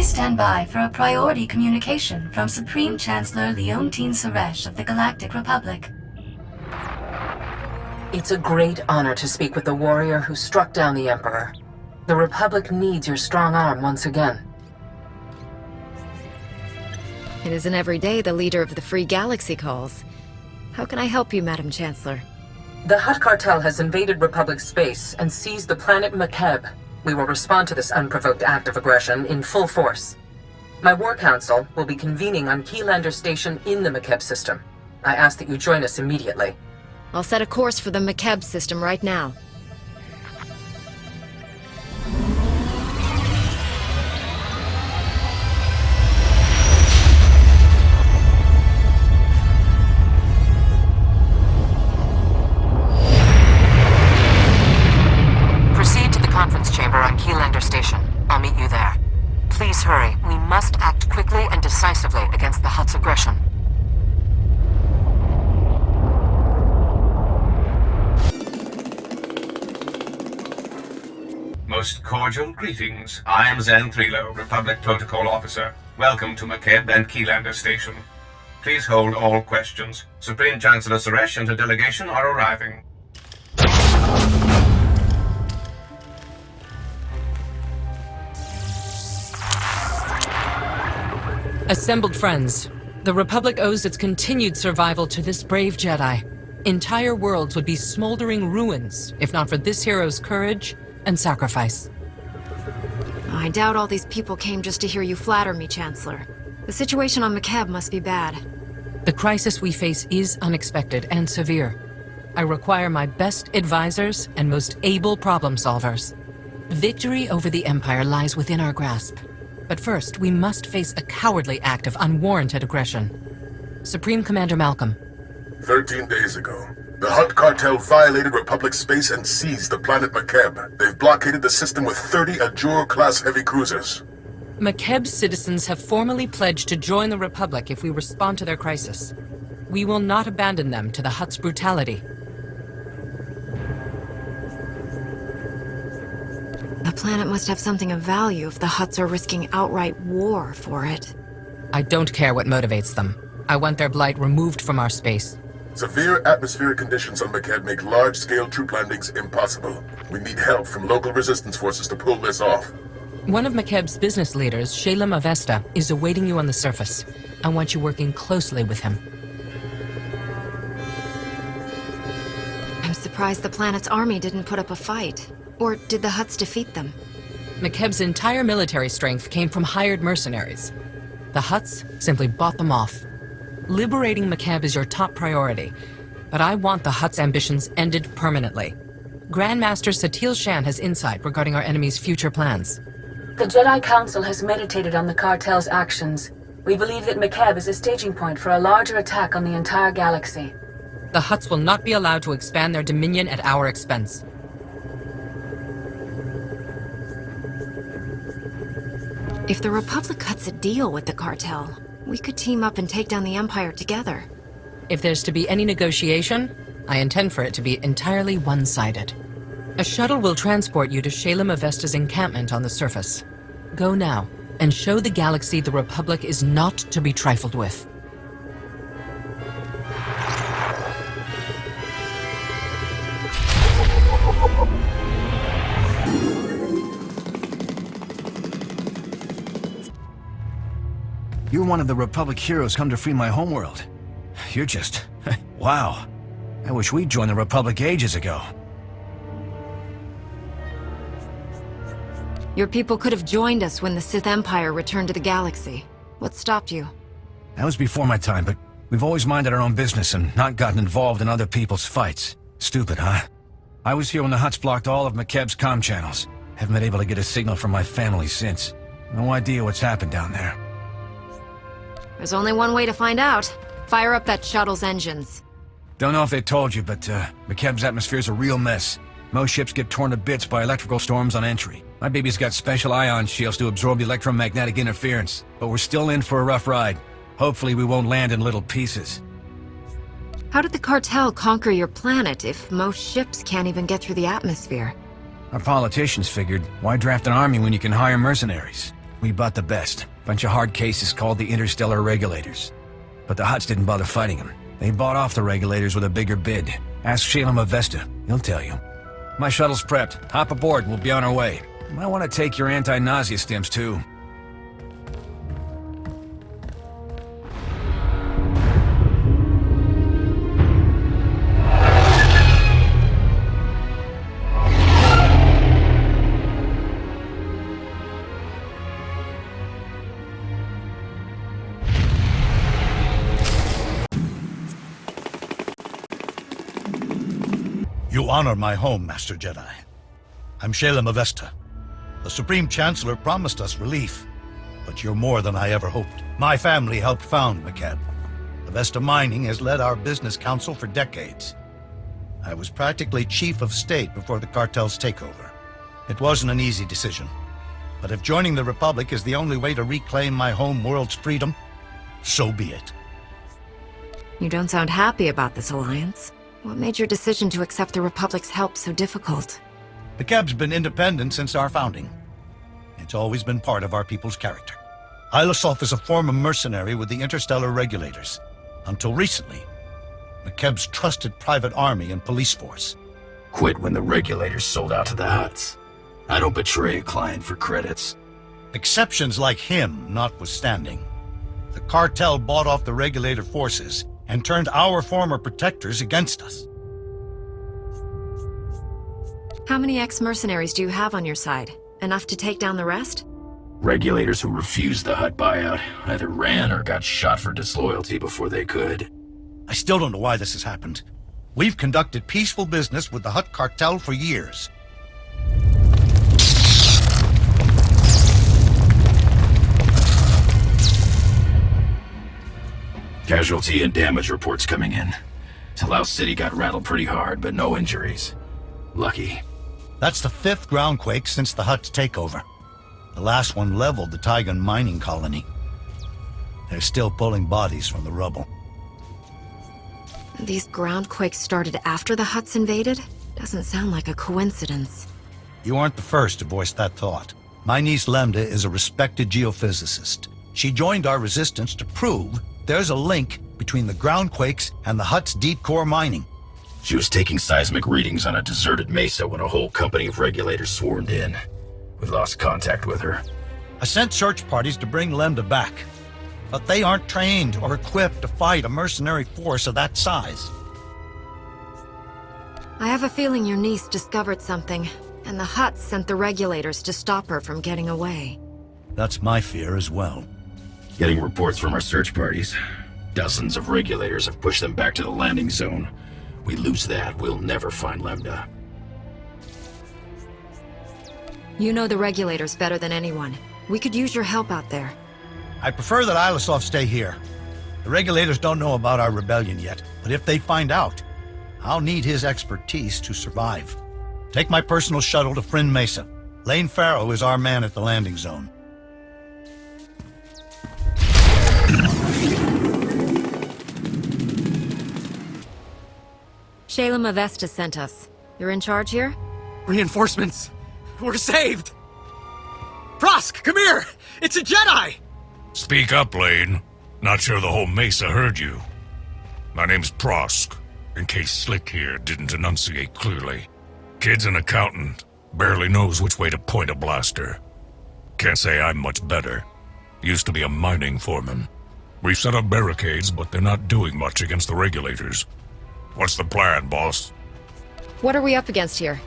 Please stand by for a priority communication from Supreme Chancellor Leontine Suresh of the Galactic Republic. It's a great honor to speak with the warrior who struck down the Emperor. The Republic needs your strong arm once again. It isn't every day the leader of the Free Galaxy calls. How can I help you, Madam Chancellor? The Hutt Cartel has invaded Republic space and seized the planet Makeb. We will respond to this unprovoked act of aggression in full force. My War Council will be convening on Keylander Station in the Makeb system. I ask that you join us immediately. I'll set a course for the Makeb system right now. Proceed to the conference chamber on Keylander Station. I'll meet you there. Please hurry. We must act quickly and decisively against the Hutt's aggression. Most cordial greetings. I am Zen Thrilo, Republic Protocol Officer. Welcome to Makeb and Keylander Station. Please hold all questions. Supreme Chancellor Suresh and her delegation are arriving. Assembled friends, the Republic owes its continued survival to this brave Jedi. Entire worlds would be smoldering ruins if not for this hero's courage and sacrifice. I doubt all these people came just to hear you flatter me, Chancellor. The situation on Makeb must be bad. The crisis we face is unexpected and severe. I require my best advisors and most able problem solvers. Victory over the Empire lies within our grasp. But first, we must face a cowardly act of unwarranted aggression. Supreme Commander Malcolm. 13 days ago, the Hutt Cartel violated Republic space and seized the planet Makeb. They've blockaded the system with 30 Ajur-class heavy cruisers. Makeb's citizens have formally pledged to join the Republic if we respond to their crisis. We will not abandon them to the Hutt's brutality. The planet must have something of value if the Hutts are risking outright war for it. I don't care what motivates them. I want their blight removed from our space. Severe atmospheric conditions on Makeb make large-scale troop landings impossible. We need help from local resistance forces to pull this off. One of Makeb's business leaders, Avesta, is awaiting you on the surface. I want you working closely with him. I'm surprised the planet's army didn't put up a fight. Or did the Hutts defeat them? Makeb's entire military strength came from hired mercenaries. The Hutts simply bought them off. Liberating Makeb is your top priority, but I want the Hutt's ambitions ended permanently. Grandmaster Satil Shan has insight regarding our enemy's future plans. The Jedi Council has meditated on the cartel's actions. We believe that Makeb is a staging point for a larger attack on the entire galaxy. The Hutts will not be allowed to expand their dominion at our expense. If the Republic cuts a deal with the cartel, we could team up and take down the Empire together. If there's to be any negotiation, I intend for it to be entirely one-sided. A shuttle will transport you to Avesta's encampment on the surface. Go now, and show the galaxy the Republic is not to be trifled with. You're one of the Republic heroes come to free my homeworld. You're just... wow. I wish we'd joined the Republic ages ago. Your people could have joined us when the Sith Empire returned to the galaxy. What stopped you? That was before my time, but we've always minded our own business and not gotten involved in other people's fights. Stupid, huh? I was here when the Hutts blocked all of Makeb's comm channels. Haven't been able to get a signal from my family since. No idea what's happened down there. There's only one way to find out. Fire up that shuttle's engines. Don't know if they told you, but Makeb's atmosphere's a real mess. Most ships get torn to bits by electrical storms on entry. My baby's got special ion shields to absorb the electromagnetic interference, but we're still in for a rough ride. Hopefully we won't land in little pieces. How did the cartel conquer your planet if most ships can't even get through the atmosphere? Our politicians figured, why draft an army when you can hire mercenaries? We bought the best. Bunch of hard cases called the Interstellar Regulators. But the Hutts didn't bother fighting them. They bought off the Regulators with a bigger bid. Ask Shalem Avesta. He'll tell you. My shuttle's prepped. Hop aboard, we'll be on our way. Might want to take your anti-nausea stims, too. You honor my home, Master Jedi. I'm Shalem Avesta. The Supreme Chancellor promised us relief, but you're more than I ever hoped. My family helped found McKeb. Avesta Mining has led our business council for decades. I was practically chief of state before the cartel's takeover. It wasn't an easy decision, but if joining the Republic is the only way to reclaim my home world's freedom, so be it. You don't sound happy about this alliance. What made your decision to accept the Republic's help so difficult? McKeb's been independent since our founding. It's always been part of our people's character. Ilasov is a former mercenary with the Interstellar Regulators. Until recently, McKeb's trusted private army and police force. Quit when the Regulators sold out to the Hutts. I don't betray a client for credits. Exceptions like him notwithstanding, the cartel bought off the Regulator forces and turned our former protectors against us. How many ex-mercenaries do you have on your side? Enough to take down the rest? Regulators who refused the Hutt buyout either ran or got shot for disloyalty before they could. I still don't know why this has happened. We've conducted peaceful business with the Hutt cartel for years. Casualty and damage reports coming in. Talau City got rattled pretty hard, but no injuries. Lucky. That's the 5th groundquake since the Hutt's takeover. The last one leveled the Taigan mining colony. They're still pulling bodies from the rubble. These groundquakes started after the Hutts invaded? Doesn't sound like a coincidence. You aren't the first to voice that thought. My niece Lemda is a respected geophysicist. She joined our resistance to prove there's a link between the groundquakes and the Hutt's deep core mining. She was taking seismic readings on a deserted mesa when a whole company of regulators swarmed in. We lost contact with her. I sent search parties to bring Lemda back, but they aren't trained or equipped to fight a mercenary force of that size. I have a feeling your niece discovered something, and the Hutts sent the regulators to stop her from getting away. That's my fear as well. Getting reports from our search parties. Dozens of regulators have pushed them back to the landing zone. We lose that, we'll never find Lemda. You know the regulators better than anyone. We could use your help out there. I prefer that Ilasov stay here. The regulators don't know about our rebellion yet, but if they find out, I'll need his expertise to survive. Take my personal shuttle to Frinn Mesa. Lane Farrow is our man at the landing zone. Shalem Avesta sent us. You're in charge here? Reinforcements! We're saved! Prosk, come here! It's a Jedi! Speak up, Lane. Not sure the whole Mesa heard you. My name's Prosk, in case Slick here didn't enunciate clearly. Kid's an accountant, barely knows which way to point a blaster. Can't say I'm much better. Used to be a mining foreman. We've set up barricades, but they're not doing much against the regulators. What's the plan, boss? What are we up against here?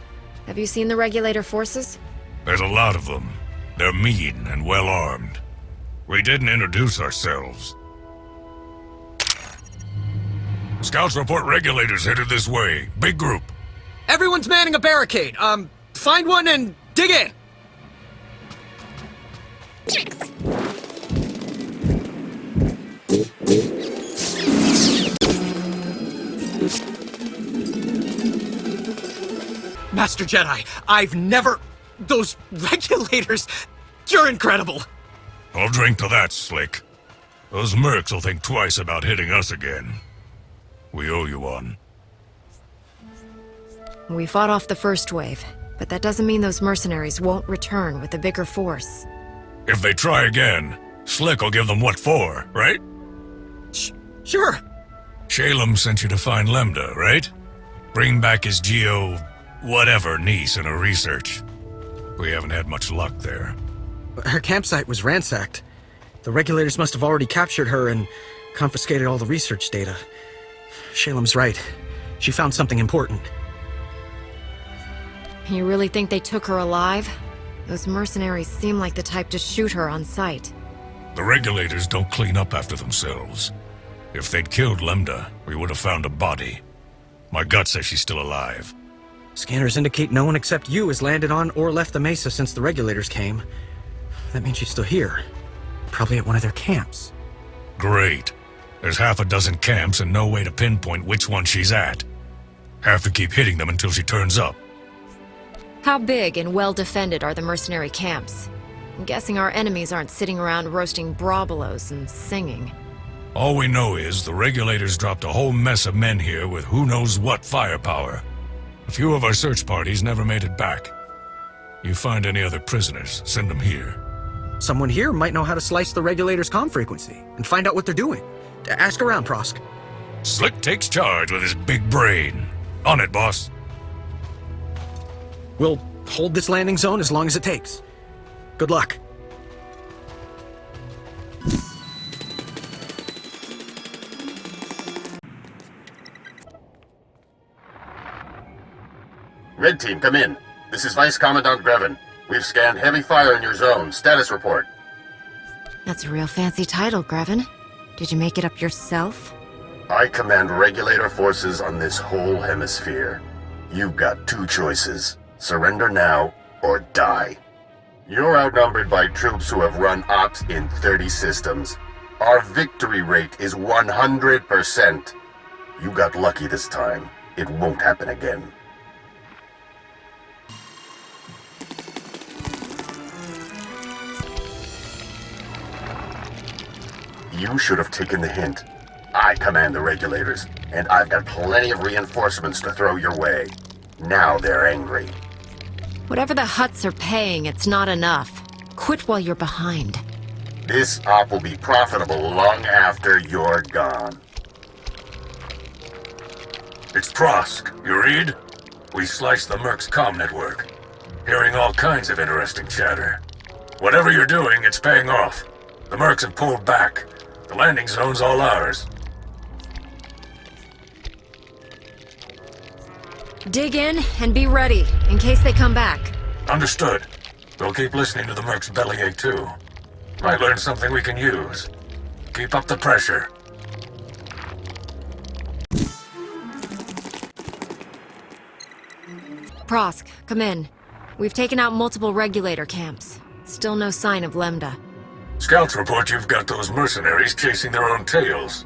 Have you seen the regulator forces? There's a lot of them. They're mean and well-armed. We didn't introduce ourselves. Scouts report regulators headed this way. Big group. Everyone's manning a barricade. Find one and dig in! Master Jedi, I've never... Those regulators... You're incredible! I'll drink to that, Slick. Those mercs will think twice about hitting us again. We owe you one. We fought off the first wave, but that doesn't mean those mercenaries won't return with a bigger force. If they try again, Slick will give them what for, right? Sure. Shalem sent you to find Lambda, right? Bring back his whatever niece in her research. We haven't had much luck there. Her campsite was ransacked. The regulators must have already captured her and confiscated all the research data. Shalem's right. She found something important. You really think they took her alive? Those mercenaries seem like the type to shoot her on sight. The regulators don't clean up after themselves. If they'd killed Lambda, we would have found a body. My gut says she's still alive. Scanners indicate no one except you has landed on or left the Mesa since the regulators came. That means she's still here. Probably at one of their camps. Great. There's half a dozen camps and no way to pinpoint which one she's at. Have to keep hitting them until she turns up. How big and well-defended are the mercenary camps? I'm guessing our enemies aren't sitting around roasting brobolos and singing. All we know is the regulators dropped a whole mess of men here with who knows what firepower. A few of our search parties never made it back. You find any other prisoners, send them here. Someone here might know how to slice the regulators' comm frequency and find out what they're doing. Ask around, Prosk. Slick takes charge with his big brain. On it, boss. We'll hold this landing zone as long as it takes. Good luck. Red Team, come in. This is Vice Commandant Grevin. We've scanned heavy fire in your zone. Status report. That's a real fancy title, Grevin. Did you make it up yourself? I command regulator forces on this whole hemisphere. You've got two choices. Surrender now, or die. You're outnumbered by troops who have run ops in 30 systems. Our victory rate is 100%. You got lucky this time. It won't happen again. You should have taken the hint. I command the regulators, and I've got plenty of reinforcements to throw your way. Now they're angry. Whatever the Hutts are paying, it's not enough. Quit while you're behind. This op will be profitable long after you're gone. It's Prosk. You read? We sliced the Merc's comm network. Hearing all kinds of interesting chatter. Whatever you're doing, it's paying off. The Mercs have pulled back. The landing zone's all ours. Dig in and be ready, in case they come back. Understood. We'll keep listening to the Merc's bellyache, too. Might learn something we can use. Keep up the pressure. Prosk, come in. We've taken out multiple regulator camps. Still no sign of Lambda. Scouts report you've got those mercenaries chasing their own tails.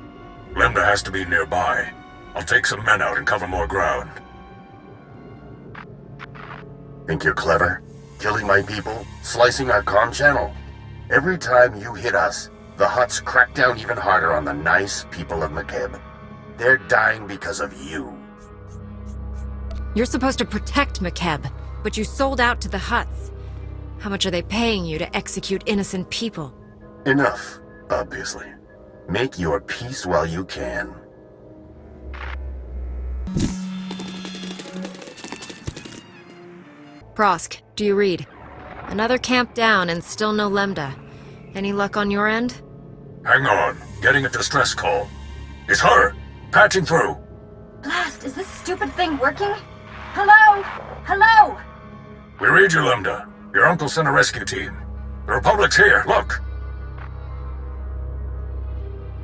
Lambda has to be nearby. I'll take some men out and cover more ground. Think you're clever? Killing my people? Slicing our comm channel? Every time you hit us, the Hutts crack down even harder on the nice people of McKeb. They're dying because of you. You're supposed to protect McKeb, but you sold out to the Hutts. How much are they paying you to execute innocent people? Enough, obviously. Make your peace while you can. Prosk, do you read? Another camp down and still no Lambda. Any luck on your end? Hang on. Getting a distress call. It's her! Patching through. Blast, is this stupid thing working? Hello? Hello? We read you, Lambda. Your uncle sent a rescue team. The Republic's here, look!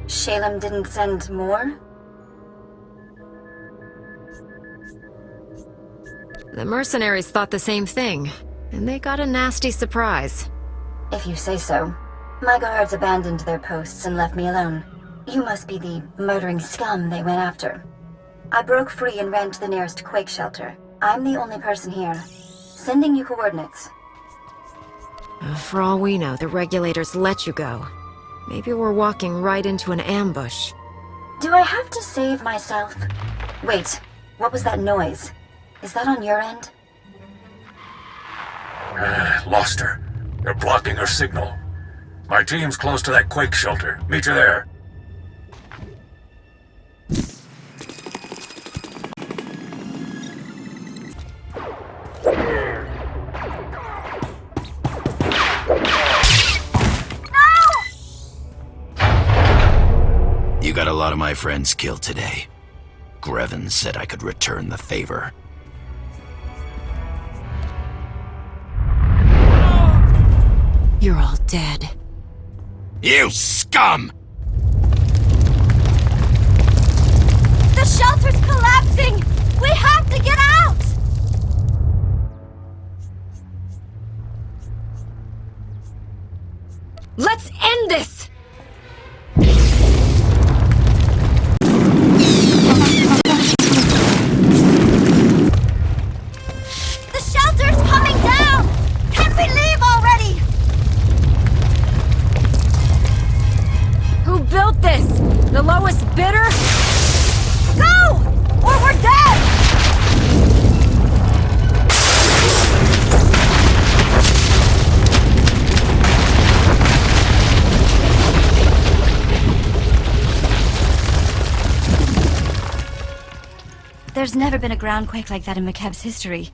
Shalem didn't send more? The mercenaries thought the same thing, and they got a nasty surprise. If you say so. My guards abandoned their posts and left me alone. You must be the murdering scum they went after. I broke free and ran to the nearest quake shelter. I'm the only person here. Sending you coordinates. For all we know, the regulators let you go. Maybe we're walking right into an ambush. Do I have to save myself? Wait, what was that noise? Is that on your end? Lost her. They're blocking her signal. My team's close to that quake shelter. Meet you there. You got a lot of my friends killed today. Grevin said I could return the favor. You're all dead. You scum! The shelter's collapsing! We have to get out! Let's end this! The shelter's coming down! Can we leave already? Who built this? The lowest bidder? Go! Or we're dead! There's never been a groundquake like that in McKeb's history.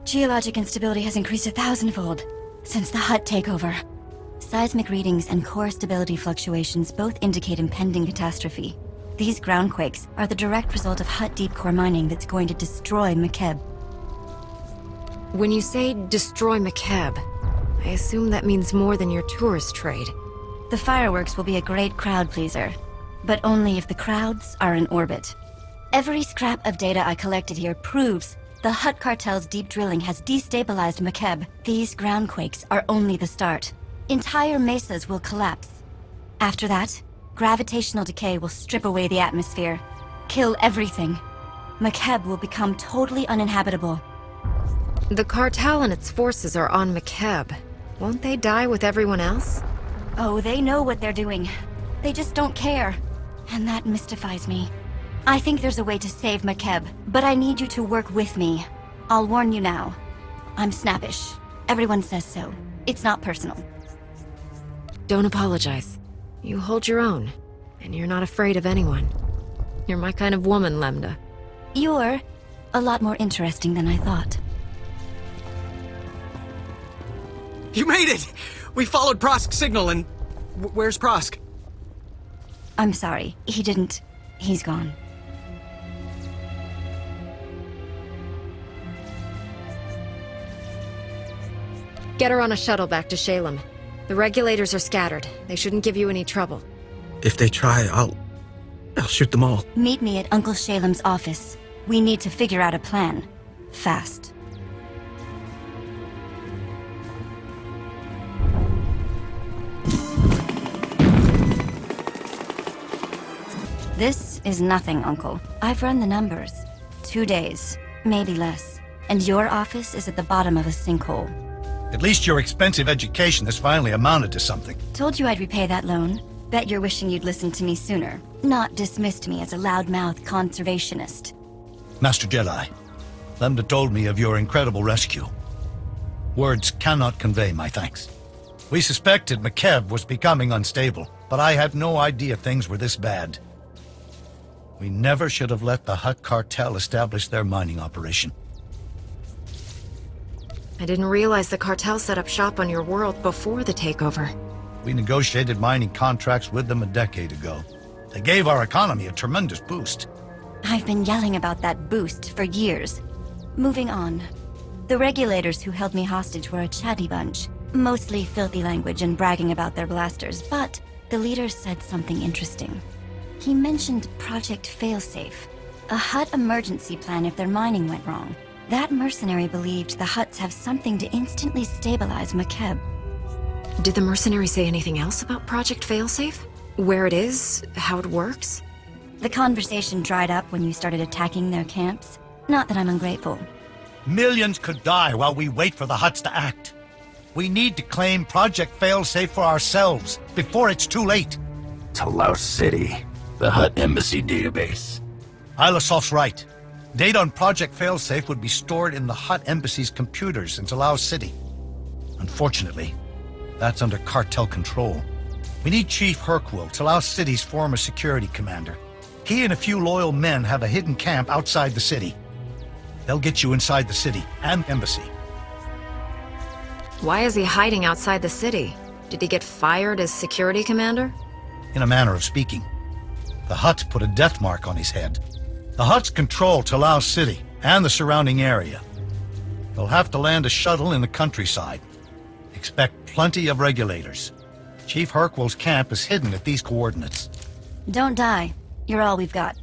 Geologic instability has increased 1,000-fold since the Hutt takeover. Seismic readings and core stability fluctuations both indicate impending catastrophe. These groundquakes are the direct result of Hutt deep core mining that's going to destroy McKeb. When you say destroy McKeb, I assume that means more than your tourist trade. The fireworks will be a great crowd pleaser, but only if the crowds are in orbit. Every scrap of data I collected here proves the Hutt cartel's deep drilling has destabilized McKeb. These groundquakes are only the start. Entire mesas will collapse. After that, gravitational decay will strip away the atmosphere, kill everything. McKeb will become totally uninhabitable. The cartel and its forces are on McKeb. Won't they die with everyone else? Oh, they know what they're doing. They just don't care. And that mystifies me. I think there's a way to save McKeb, but I need you to work with me. I'll warn you now. I'm snappish. Everyone says so. It's not personal. Don't apologize. You hold your own, and you're not afraid of anyone. You're my kind of woman, Lambda. You're a lot more interesting than I thought. You made it! We followed Prosk's signal and... where's Prosk? I'm sorry. He didn't... He's gone. Get her on a shuttle back to Shalem. The regulators are scattered. They shouldn't give you any trouble. If they try, I'll shoot them all. Meet me at Uncle Shalem's office. We need to figure out a plan. Fast. This is nothing, Uncle. I've run the numbers. 2 days, maybe less. And your office is at the bottom of a sinkhole. At least your expensive education has finally amounted to something. Told you I'd repay that loan. Bet you're wishing you'd listened to me sooner. Not dismissed me as a loudmouth conservationist. Master Jedi, Lambda told me of your incredible rescue. Words cannot convey my thanks. We suspected McKeb was becoming unstable, but I had no idea things were this bad. We never should have let the Hutt cartel establish their mining operation. I didn't realize the cartel set up shop on your world before the takeover. We negotiated mining contracts with them a decade ago. They gave our economy a tremendous boost. I've been yelling about that boost for years. Moving on. The regulators who held me hostage were a chatty bunch. Mostly filthy language and bragging about their blasters, but the leader said something interesting. He mentioned Project Failsafe, a Hutt emergency plan if their mining went wrong. That mercenary believed the Hutts have something to instantly stabilize McKeb. Did the mercenary say anything else about Project Failsafe? Where it is? How it works? The conversation dried up when you started attacking their camps. Not that I'm ungrateful. Millions could die while we wait for the Hutts to act. We need to claim Project Failsafe for ourselves before it's too late. Talau City, the Hutt Embassy database. Ilasof's right. Data on Project Failsafe would be stored in the Hutt Embassy's computers in Talau City. Unfortunately, that's under cartel control. We need Chief Hercule, Talau City's former security commander. He and a few loyal men have a hidden camp outside the city. They'll get you inside the city and embassy. Why is he hiding outside the city? Did he get fired as security commander? In a manner of speaking. The Hutts put a death mark on his head. The Hutts control Talau City and the surrounding area. They'll have to land a shuttle in the countryside. Expect plenty of regulators. Chief Hercule's camp is hidden at these coordinates. Don't die. You're all we've got.